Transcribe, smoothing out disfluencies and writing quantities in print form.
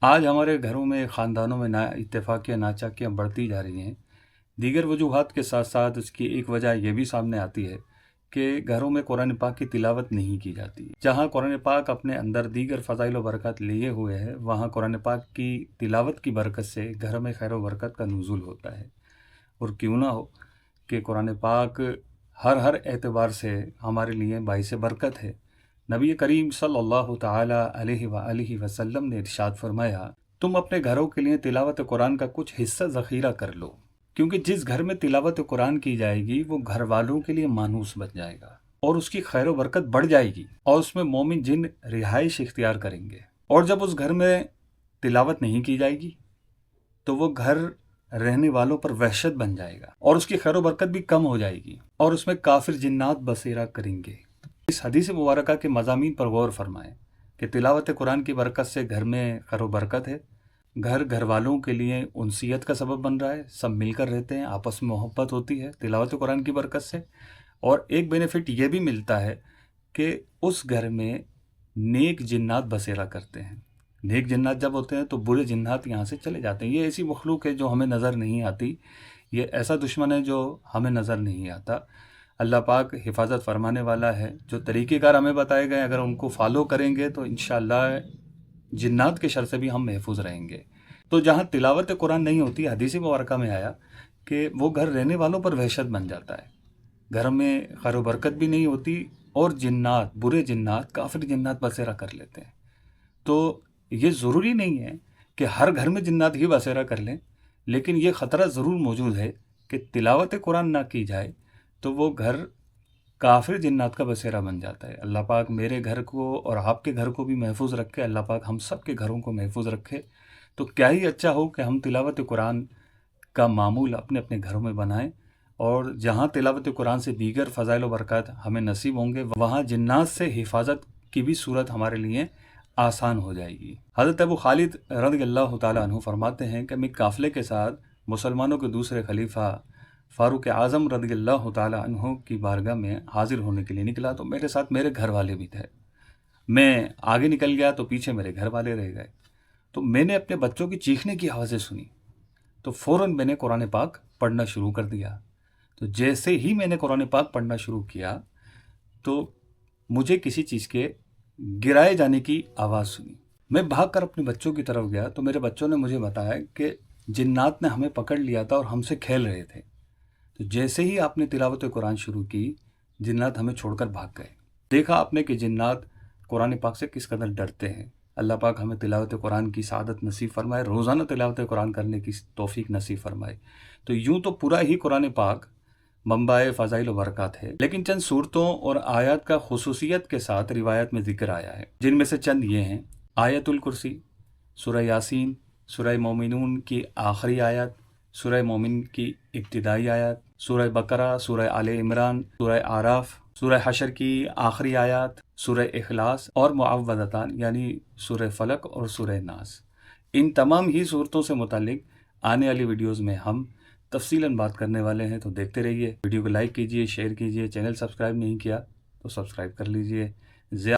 آج ہمارے گھروں میں خاندانوں میں نا اتفاقیاں ناچاکیاں بڑھتی جا رہی ہیں۔ دیگر وجوہات کے ساتھ ساتھ اس کی ایک وجہ یہ بھی سامنے آتی ہے کہ گھروں میں قرآن پاک کی تلاوت نہیں کی جاتی۔ جہاں قرآن پاک اپنے اندر دیگر فضائل و برکات لیے ہوئے ہے، وہاں قرآن پاک کی تلاوت کی برکت سے گھر میں خیر و برکت کا نزول ہوتا ہے۔ اور کیوں نہ ہو کہ قرآن پاک ہر اعتبار سے ہمارے لیے باعث برکت ہے۔ نبی کریم صلی اللہ تعالی علیہ وآلہ وسلم نے ارشاد فرمایا، تم اپنے گھروں کے لیے تلاوت قرآن کا کچھ حصہ ذخیرہ کر لو، کیونکہ جس گھر میں تلاوت قرآن کی جائے گی وہ گھر والوں کے لیے مانوس بن جائے گا اور اس کی خیر و برکت بڑھ جائے گی اور اس میں مومن جن رہائش اختیار کریں گے۔ اور جب اس گھر میں تلاوت نہیں کی جائے گی تو وہ گھر رہنے والوں پر وحشت بن جائے گا اور اس کی خیر و برکت بھی کم ہو جائے گی اور اس میں کافر جنات بسیرا کریں گے۔ اس حدیث مبارکہ کے مضامین پر غور فرمائیں کہ تلاوت قرآن کی برکت سے گھر میں خیر و برکت ہے، گھر والوں کے لیے انسیت کا سبب بن رہا ہے، سب مل کر رہتے ہیں، آپس میں محبت ہوتی ہے تلاوت قرآن کی برکت سے۔ اور ایک بینیفٹ یہ بھی ملتا ہے کہ اس گھر میں نیک جنات بسیرا کرتے ہیں۔ نیک جنات جب ہوتے ہیں تو برے جنات یہاں سے چلے جاتے ہیں۔ یہ ایسی مخلوق ہے جو ہمیں نظر نہیں آتی، یہ ایسا دشمن ہے جو ہمیں نظر نہیں آتا۔ اللہ پاک حفاظت فرمانے والا ہے، جو طریقہ کار ہمیں بتائے گئے اگر ان کو فالو کریں گے تو انشاءاللہ جنات کے شر سے بھی ہم محفوظ رہیں گے۔ تو جہاں تلاوت قرآن نہیں ہوتی، حدیث مبارکہ میں آیا کہ وہ گھر رہنے والوں پر وحشت بن جاتا ہے، گھر میں خیر و برکت بھی نہیں ہوتی اور جنات، برے جنات، کافر جنات بسیرا کر لیتے ہیں۔ تو یہ ضروری نہیں ہے کہ ہر گھر میں جنات ہی بسیرا کر لیں، لیکن یہ خطرہ ضرور موجود ہے کہ تلاوت قرآن نہ کی جائے تو وہ گھر کافر جنات کا بسیرا بن جاتا ہے۔ اللہ پاک میرے گھر کو اور آپ کے گھر کو بھی محفوظ رکھے، اللہ پاک ہم سب کے گھروں کو محفوظ رکھے۔ تو کیا ہی اچھا ہو کہ ہم تلاوت قرآن کا معمول اپنے اپنے گھروں میں بنائیں، اور جہاں تلاوت قرآن سے دیگر فضائل و برکات ہمیں نصیب ہوں گے، وہاں جنات سے حفاظت کی بھی صورت ہمارے لیے آسان ہو جائے گی۔ حضرت ابو خالد رضی اللہ تعالیٰ عنہ فرماتے ہیں کہ میں قافلے کے ساتھ مسلمانوں کے دوسرے خلیفہ فاروق اعظم رضی اللہ تعالیٰ عنہ کی بارگاہ میں حاضر ہونے کے لیے نکلا، تو میرے ساتھ میرے گھر والے بھی تھے۔ میں آگے نکل گیا تو پیچھے میرے گھر والے رہ گئے، تو میں نے اپنے بچوں کی چیخنے کی آوازیں سنی تو فوراً میں نے قرآن پاک پڑھنا شروع کر دیا۔ تو جیسے ہی میں نے قرآن پاک پڑھنا شروع کیا تو مجھے کسی چیز کے گرائے جانے کی آواز سنی۔ میں بھاگ کر اپنے بچوں کی طرف گیا تو میرے بچوں نے مجھے بتایا کہ جنات نے ہمیں پکڑ لیا تھا اور ہم سے کھیل رہے تھے۔ تو جیسے ہی آپ نے تلاوت قرآن شروع کی، جنات ہمیں چھوڑ کر بھاگ گئے۔ دیکھا آپ نے کہ جنات قرآن پاک سے کس قدر ڈرتے ہیں۔ اللہ پاک ہمیں تلاوت قرآن کی سعادت نصیب فرمائے، روزانہ تلاوت قرآن کرنے کی توفیق نصیب فرمائے۔ تو یوں تو پورا ہی قرآن پاک منبع فضائل و برکات ہے، لیکن چند صورتوں اور آیات کا خصوصیت کے ساتھ روایت میں ذکر آیا ہے، جن میں سے چند یہ ہیں: آیت الکرسی، سورہ یاسین، سورہ مومنون کی آخری آیات، سورہ مومن کی ابتدائی آیات، سورہ بقرہ، سورہ آل عمران، سورہ اعراف، سورہ حشر کی آخری آیات، سورہ اخلاص اور معوذتان یعنی سورہ فلق اور سورہ ناس۔ ان تمام ہی صورتوں سے متعلق آنے والی ویڈیوز میں ہم تفصیلاً بات کرنے والے ہیں، تو دیکھتے رہیے۔ ویڈیو کو لائک کیجئے، شیئر کیجئے، چینل سبسکرائب نہیں کیا تو سبسکرائب کر لیجئے۔